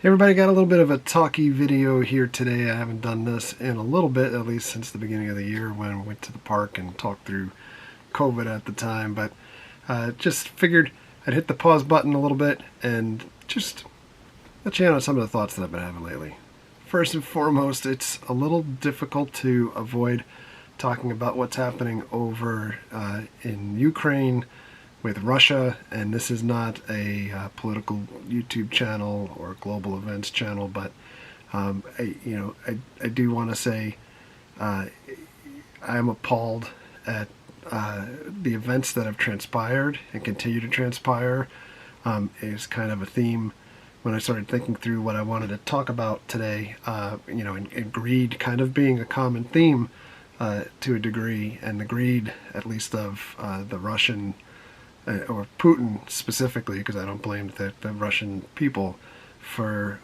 Hey everybody, got a little bit of a talky video here today. I haven't done this in a little bit, at least since the beginning of the year when I went to the park and talked through COVID at the time, but just figured I'd hit the pause button a little bit and just let you in on some of the thoughts that I've been having lately. First and foremost, it's a little difficult to avoid talking about what's happening over in Ukraine with Russia, and this is not a political YouTube channel or global events channel, but I do want to say I'm appalled at the events that have transpired and continue to transpire. Is kind of a theme when I started thinking through what I wanted to talk about today. And greed kind of being a common theme to a degree, and the greed, at least of the Russian or Putin specifically, because I don't blame the Russian people for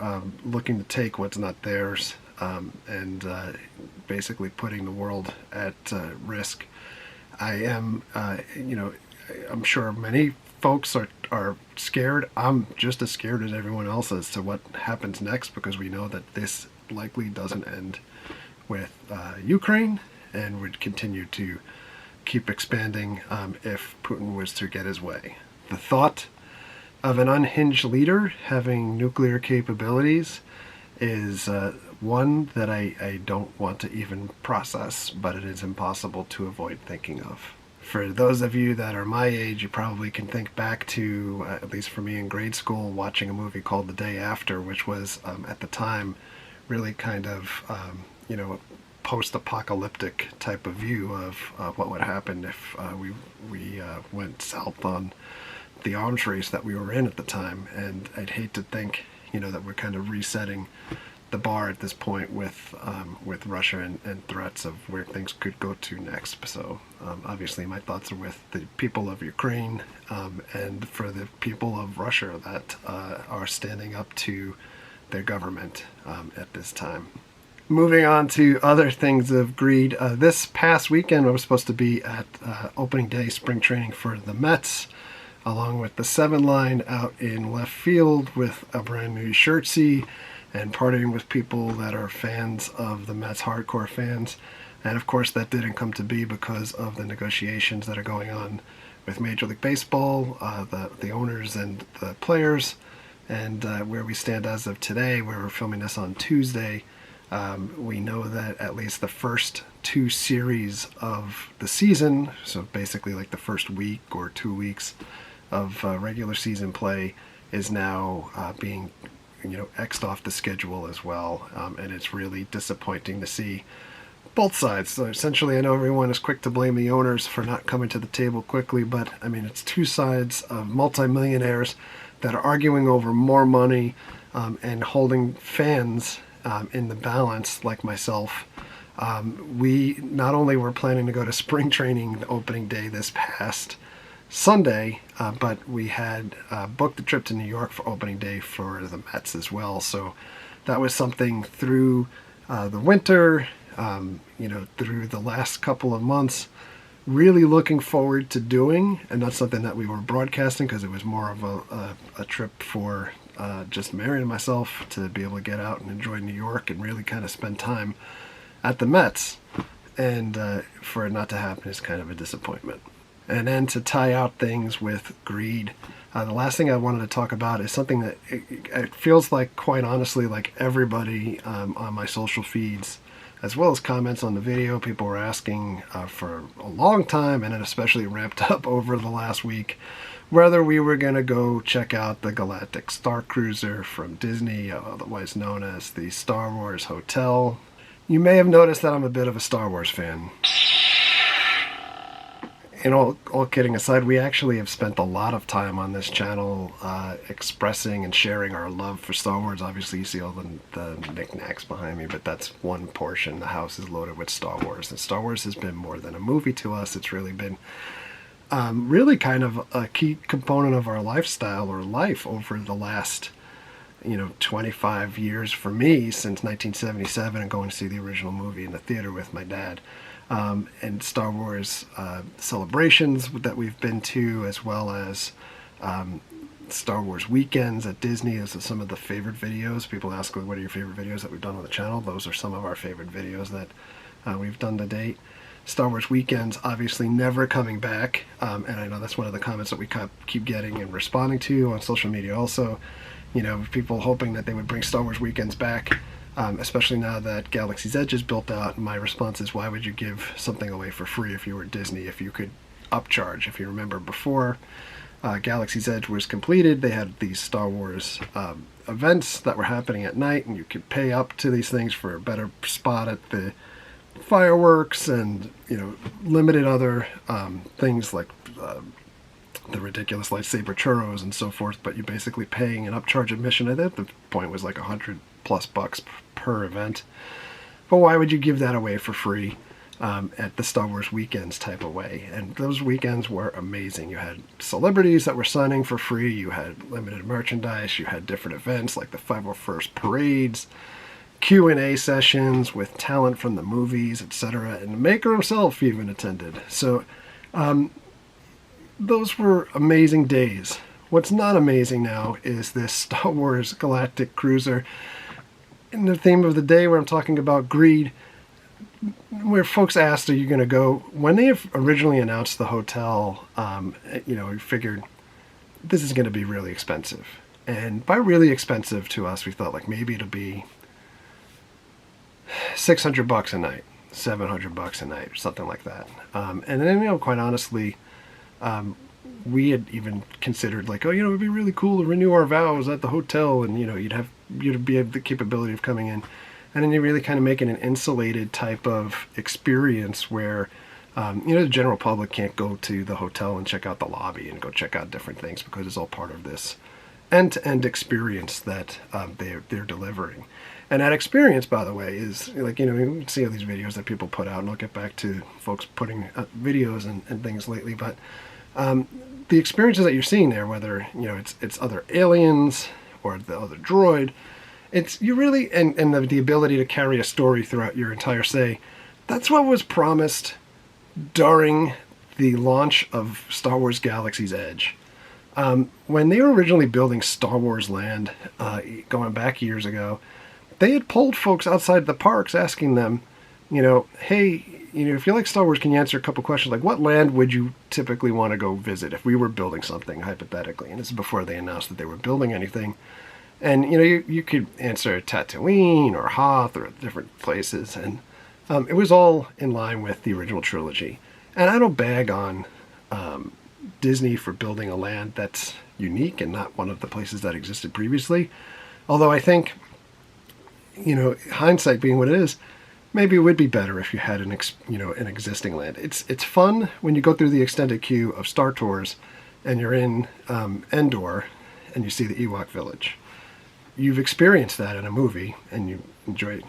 looking to take what's not theirs, and basically putting the world at risk. I am, I'm sure many folks are scared. I'm just as scared as everyone else as to what happens next, because we know that this likely doesn't end with Ukraine and would continue to keep expanding if Putin was to get his way. The thought of an unhinged leader having nuclear capabilities is one that I don't want to even process, but it is impossible to avoid thinking of. For those of you that are my age, you probably can think back to, at least for me in grade school, watching a movie called The Day After, which was at the time really kind of, post-apocalyptic type of view of what would happen if we went south on the arms race that we were in at the time. And I'd hate to think, that we're kind of resetting the bar at this point with Russia and threats of where things could go to next. So obviously my thoughts are with the people of Ukraine and for the people of Russia that are standing up to their government at this time. Moving on to other things of greed. This past weekend I was supposed to be at opening day spring training for the Mets, along with the 7 line out in left field with a brand new shirtsy and partying with people that are fans of the Mets, hardcore fans. And of course that didn't come to be because of the negotiations that are going on with Major League Baseball, the owners and the players, and where we stand as of today, where we're filming this on Tuesday. We know that at least the first 2 series of the season, so basically like the first week or 2 weeks of regular season play, is now being X'd off the schedule as well, and it's really disappointing to see both sides. So essentially, I know everyone is quick to blame the owners for not coming to the table quickly, but I mean, it's 2 sides of multimillionaires that are arguing over more money and holding fans in the balance, like myself. We not only were planning to go to spring training opening day this past Sunday, but we had booked a trip to New York for opening day for the Mets as well. So that was something through the winter, through the last couple of months, really looking forward to doing, and not something that we were broadcasting because it was more of a trip for just Mary and myself to be able to get out and enjoy New York and really kind of spend time at the Mets. And for it not to happen is kind of a disappointment. And then to tie out things with greed, the last thing I wanted to talk about is something that it feels like, quite honestly, like everybody on my social feeds, as well as comments on the video, people were asking for a long time, and it especially ramped up over the last week, whether we were going to go check out the Galactic Starcruiser from Disney, otherwise known as the Star Wars Hotel. You may have noticed that I'm a bit of a Star Wars fan. And all kidding aside, we actually have spent a lot of time on this channel expressing and sharing our love for Star Wars. Obviously, you see all the knickknacks behind me, but that's one portion. The house is loaded with Star Wars. And Star Wars has been more than a movie to us. It's really been really kind of a key component of our lifestyle or life over the last 25 years for me, since 1977 and going to see the original movie in the theater with my dad. And Star Wars celebrations that we've been to, as well as Star Wars weekends at Disney is some of the favorite videos. People ask, what are your favorite videos that we've done on the channel? Those are some of our favorite videos that we've done to date. Star Wars weekends obviously never coming back, and I know that's one of the comments that we keep getting and responding to on social media also. People hoping that they would bring Star Wars weekends back, especially now that Galaxy's Edge is built out. And my response is, why would you give something away for free if you were Disney, if you could upcharge? If you remember, before Galaxy's Edge was completed, they had these Star Wars events that were happening at night, and you could pay up to these things for a better spot at the fireworks and limited other things like the ridiculous lightsaber churros and so forth. But you're basically paying an upcharge admission. At the point was like $100+ per event. But why would you give that away for free at the Star Wars weekends type of way? And those weekends were amazing. You had celebrities that were signing for free. You had limited merchandise. You had different events like the 501st parades, Q&A sessions with talent from the movies, etc. And the maker himself even attended. So those were amazing days. What's not amazing now is this Star Wars Galactic Cruiser. In the theme of the day, where I'm talking about greed, where folks asked, are you going to go? When they have originally announced the hotel, we figured this is going to be really expensive. And by really expensive to us, we thought like maybe it'll be $600 a night, $700 a night, or something like that. And then, quite honestly, we had even considered like, it'd be really cool to renew our vows at the hotel, and you'd be have the capability of coming in, and then you really kind of make it an insulated type of experience where the general public can't go to the hotel and check out the lobby and go check out different things, because it's all part of this end-to-end experience that they're delivering. And that experience, by the way, is like, we see all these videos that people put out, and I'll get back to folks putting videos and things lately, but the experiences that you're seeing there, whether it's other aliens or the other droid, it's you really and the ability to carry a story throughout your entire stay. That's what was promised during the launch of Star Wars Galaxy's Edge. When they were originally building Star Wars Land, going back years ago, they had polled folks outside the parks asking them, hey, if you like Star Wars, can you answer a couple questions? Like, what land would you typically want to go visit if we were building something, hypothetically? And this is before they announced that they were building anything. And, you could answer Tatooine or Hoth or different places. And it was all in line with the original trilogy. And I don't bag on Disney for building a land that's unique and not one of the places that existed previously. Although I think, hindsight being what it is, maybe it would be better if you had an existing land. It's fun when you go through the extended queue of Star Tours and you're in Endor and you see the Ewok village. You've experienced that in a movie and you enjoy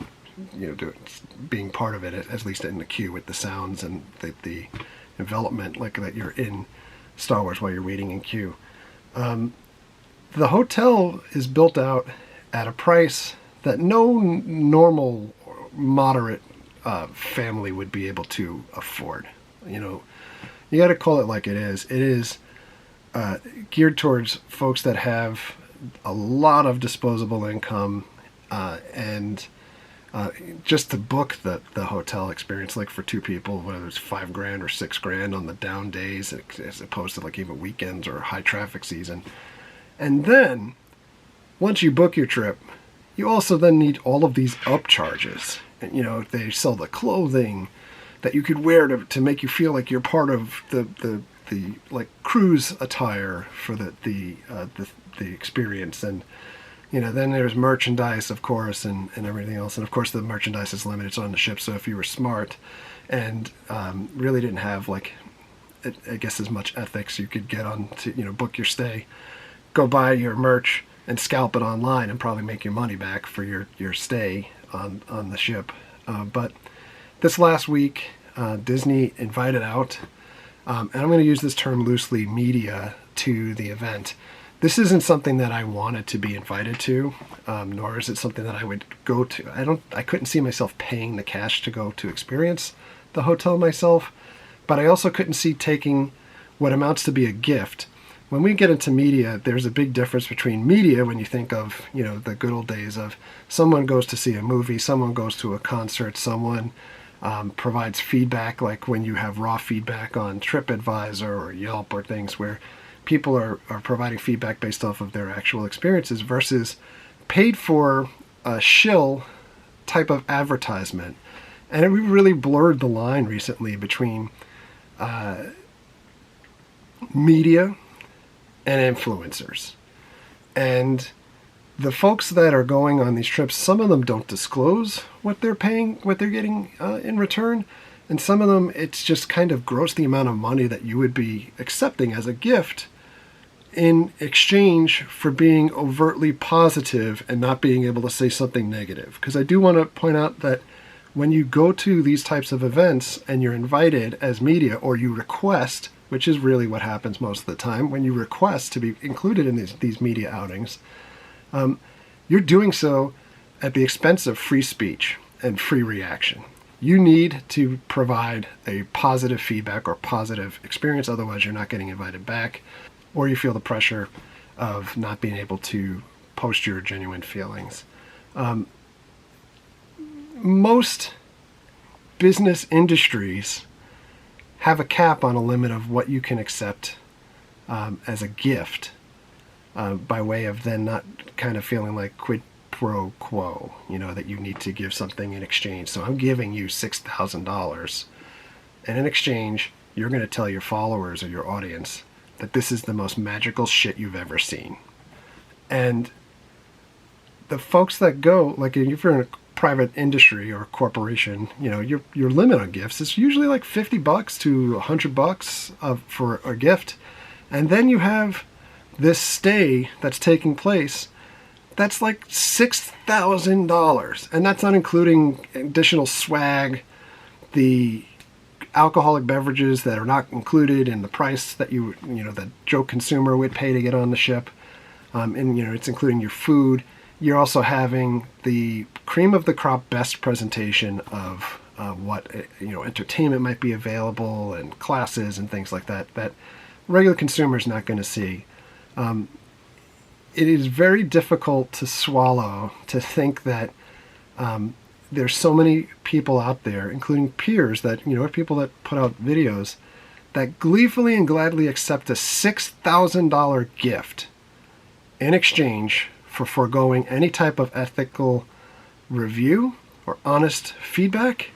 being part of it, at least in the queue with the sounds and the development like that you're in Star Wars while you're waiting in queue. The hotel is built out at a price that no normal moderate family would be able to afford. You got to call it like it is. It is geared towards folks that have a lot of disposable income, and just to book the hotel experience, like for two people, whether it's $5,000 or $6,000 on the down days, as opposed to like even weekends or high traffic season. And then once you book your trip, you also then need all of these upcharges. And, they sell the clothing that you could wear to make you feel like you're part of the like cruise attire for the experience. And then there's merchandise, of course, and everything else. And of course the merchandise is limited. It's on the ship. So if you were smart and really didn't have like, I guess, as much ethics, you could get on to book your stay, go buy your merch and scalp it online and probably make your money back for your stay on the ship. But this last week, Disney invited out, and I'm going to use this term loosely, media to the event. This isn't something that I wanted to be invited to, nor is it something that I would go to. I couldn't see myself paying the cash to go to experience the hotel myself, but I also couldn't see taking what amounts to be a gift when we get into media, there's a big difference between media when you think of, the good old days of someone goes to see a movie, someone goes to a concert, someone provides feedback, like when you have raw feedback on TripAdvisor or Yelp or things where people are providing feedback based off of their actual experiences versus paid for a shill type of advertisement. And we really blurred the line recently between media and influencers. And the folks that are going on these trips, some of them don't disclose what they're paying, what they're getting in return. And some of them, it's just kind of gross the amount of money that you would be accepting as a gift in exchange for being overtly positive and not being able to say something negative. Because I do want to point out that when you go to these types of events and you're invited as media, or you request, which is really what happens most of the time, when you request to be included in these media outings, you're doing so at the expense of free speech and free reaction. You need to provide a positive feedback or positive experience, otherwise you're not getting invited back, or you feel the pressure of not being able to post your genuine feelings. Most business industries have a cap on a limit of what you can accept as a gift, by way of then not kind of feeling like quid pro quo, that you need to give something in exchange. So I'm giving you $6,000, and in exchange, you're going to tell your followers or your audience that this is the most magical shit you've ever seen. And the folks that go, like if you're in a private industry or a corporation, your limit on gifts is usually like $50 to $100 for a gift. And then you have this stay that's taking place that's like $6,000, and that's not including additional swag, the alcoholic beverages that are not included in the price that that Joe consumer would pay to get on the ship, and it's including your food. You're also having the cream of the crop best presentation of what entertainment might be available and classes and things like that regular consumer is not going to see. It is very difficult to swallow to think that there's so many people out there, including peers that, people that put out videos, that gleefully and gladly accept a $6,000 gift in exchange for foregoing any type of ethical review or honest feedback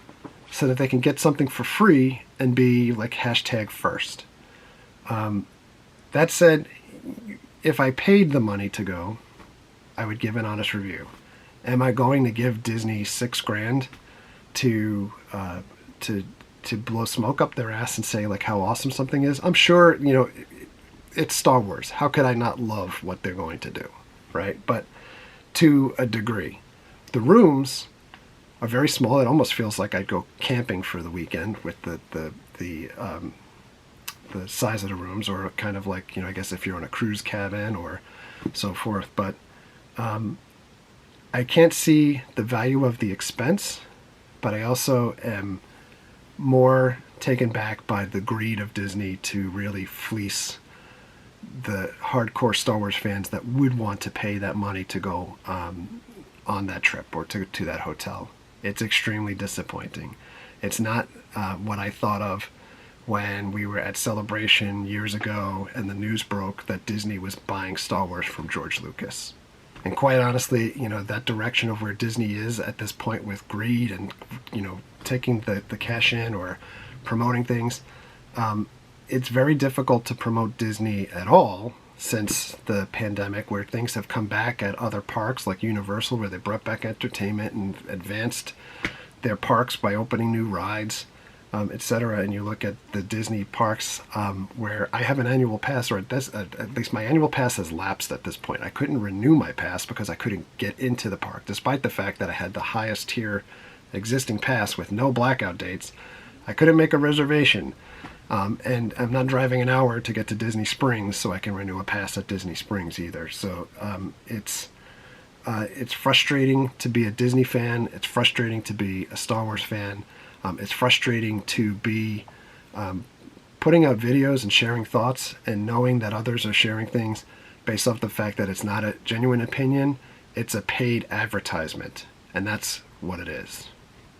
so that they can get something for free and be like #first. That said, if I paid the money to go, I would give an honest review. Am I going to give Disney $6,000 to blow smoke up their ass and say like how awesome something is? I'm sure, it's Star Wars. How could I not love what they're going to do, right? But to a degree, the rooms are very small. It almost feels like I'd go camping for the weekend with the size of the rooms, or kind of like, I guess if you're on a cruise cabin or so forth. But I can't see the value of the expense, but I also am more taken back by the greed of Disney to really fleece the hardcore Star Wars fans that would want to pay that money to go on that trip or to that hotel. It's extremely disappointing. It's not what I thought of when we were at Celebration years ago and the news broke that Disney was buying Star Wars from George Lucas. And quite honestly, that direction of where Disney is at this point with greed and, taking the cash in or promoting things, it's very difficult to promote Disney at all since the pandemic, where things have come back at other parks like Universal, where they brought back entertainment and advanced their parks by opening new rides, etc. And you look at the Disney parks, where I have an annual pass, or at least my annual pass has lapsed at this point. I couldn't renew my pass because I couldn't get into the park, despite the fact that I had the highest tier existing pass with no blackout dates. I couldn't make a reservation, and I'm not driving an hour to get to Disney Springs so I can renew a pass at Disney Springs either. So it's frustrating to be a Disney fan. It's frustrating to be a Star Wars fan. It's frustrating to be putting out videos and sharing thoughts and knowing that others are sharing things based off the fact that it's not a genuine opinion, it's a paid advertisement. And that's what it is.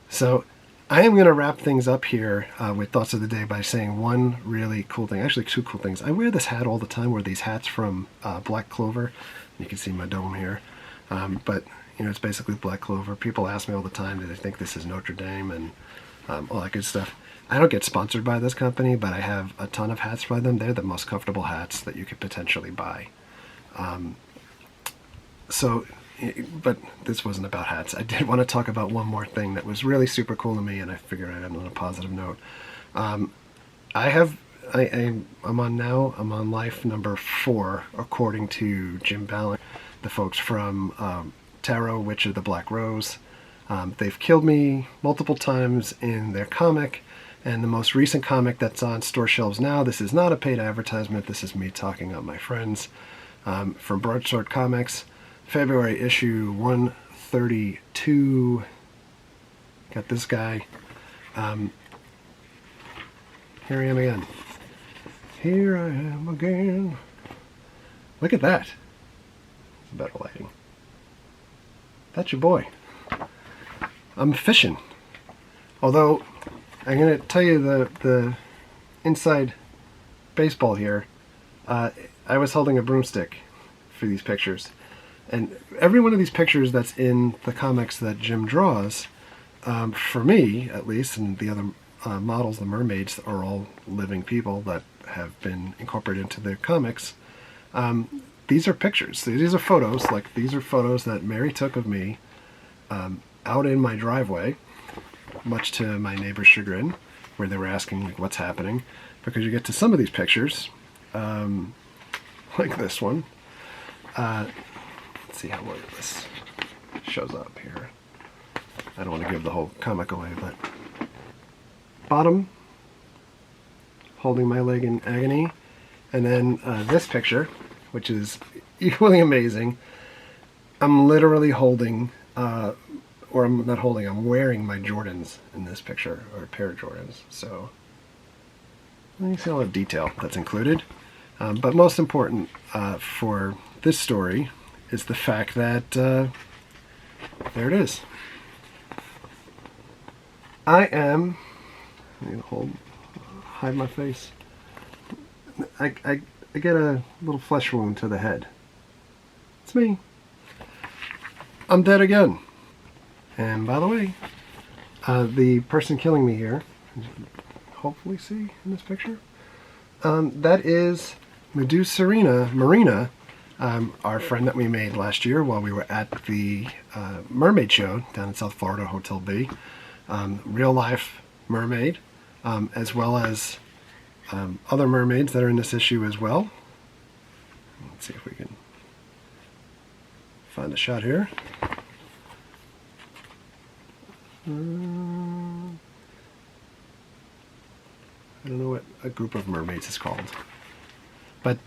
So I am going to wrap things up here with Thoughts of the Day by saying one really cool thing. Actually, two cool things. I wear this hat all the time. Wear these hats from Black Clover. You can see my dome here. But, you know, it's basically Black Clover. People ask me all the time, do they think this is Notre Dame and all that good stuff. I don't get sponsored by this company, but I have a ton of hats by them. They're the most comfortable hats that you could potentially buy. But this wasn't about hats. I did want to talk about one more thing that was really super cool to me, and I figured I'd end on a positive note. I'm on life number 4, according to Jim Ballant, the folks from Tarot, Witch of the Black Rose. They've killed me multiple times in their comic, and the most recent comic that's on store shelves now, this is not a paid advertisement, this is me talking up my friends, from Broadsword Comics, February issue 132. Got this guy. Here I am again. Here I am again. Look at that. Better lighting. That's your boy. I'm fishing. Although, I'm going to tell you the inside baseball here. I was holding a broomstick for these pictures. And every one of these pictures that's in the comics that Jim draws, for me at least, and the other models, the mermaids, are all living people that have been incorporated into their comics. These are pictures. These are photos. Like, these are photos that Mary took of me out in my driveway, much to my neighbor's chagrin, where they were asking, like, what's happening. Because you get to some of these pictures, like this one. Let's see how well this shows up here. I don't want to give the whole comic away, but bottom, holding my leg in agony, and then this picture, which is equally amazing. I'm literally holding, or I'm not holding, I'm wearing my Jordans in this picture, or a pair of Jordans. So you see all the detail that's included. But most important for this story is the fact that there it is. I am, I need to hide my face. I get a little flesh wound to the head. It's me. I'm dead again. And by the way, the person killing me here, hopefully see in this picture, that is Marina, our friend that we made last year while we were at the mermaid show down in South Florida, Hotel B. Real life mermaid, as well as other mermaids that are in this issue as well. Let's see if we can find a shot here. I don't know what a group of mermaids is called. But,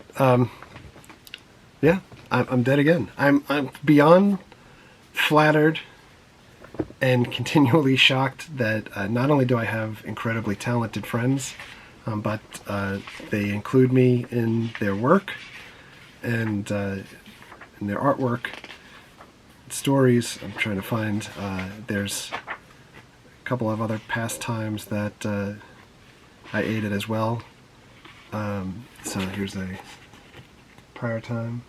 yeah, I'm dead again. I'm beyond flattered and continually shocked that not only do I have incredibly talented friends, but they include me in their work and in their artwork, stories. I'm trying to find, there's a couple of other pastimes that I aided as well. So here's a prior time.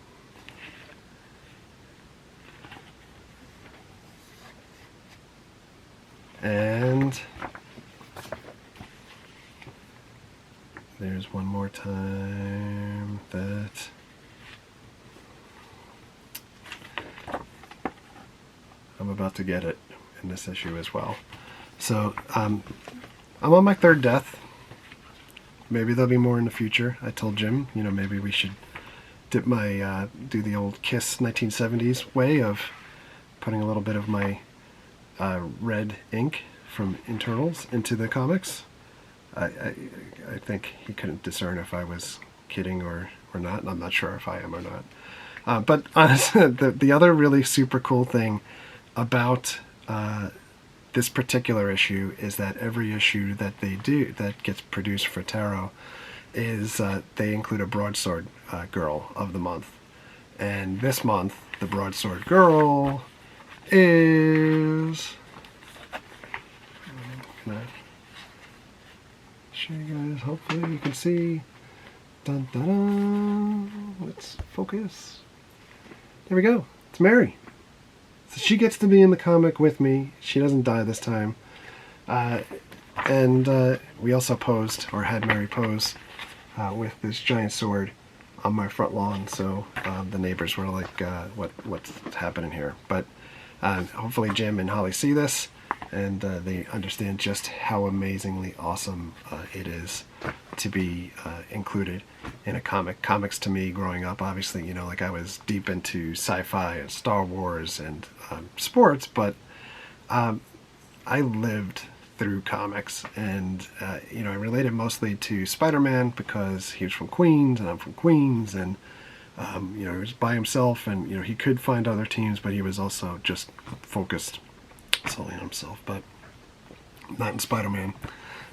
And there's one more time that I'm about to get it in this issue as well. So I'm on my third death. Maybe there'll be more in the future. I told Jim, you know, maybe we should dip my, do the old KISS 1970s way of putting a little bit of my red ink from Internals into the comics. I think he couldn't discern if I was kidding or not, and I'm not sure if I am or not. But honestly, the other really super cool thing about this particular issue is that every issue that they do that gets produced for Tarot, is they include a broadsword girl of the month. And this month, the broadsword girl is... Can I show you guys? Hopefully you can see. Dun, dun, dun. Let's focus. There we go. It's Mary. So she gets to be in the comic with me. She doesn't die this time. And we also posed, or had Mary pose, with this giant sword on my front lawn. So the neighbors were like, what's happening here? But hopefully Jim and Holly see this, and they understand just how amazingly awesome it is to be included in a comic. Comics to me growing up, obviously, you know, like I was deep into sci-fi and Star Wars and sports, but I lived through comics, and you know, I related mostly to Spider-Man because he was from Queens and I'm from Queens, and you know, he was by himself, and you know, he could find other teams, but he was also just focused solely on himself. But not in Spider-Man.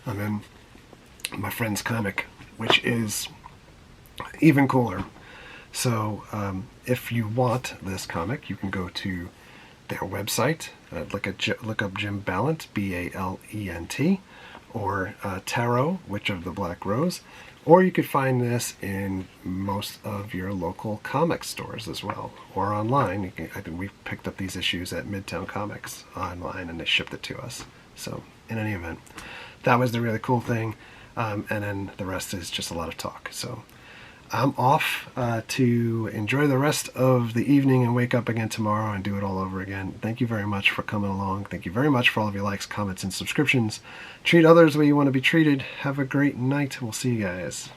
I'm in my friend's comic, which is even cooler. So if you want this comic, you can go to their website, look up Jim Balent, B-A-L-E-N-T, or Tarot, Witch of the Black Rose, or you could find this in most of your local comic stores as well, or online. I think we picked up these issues at Midtown Comics online, and they shipped it to us. So in any event, that was the really cool thing, and then the rest is just a lot of talk. So I'm off to enjoy the rest of the evening and wake up again tomorrow and do it all over again. Thank you very much for coming along. Thank you very much for all of your likes, comments, and subscriptions. Treat others the way you want to be treated. Have a great night. We'll see you guys.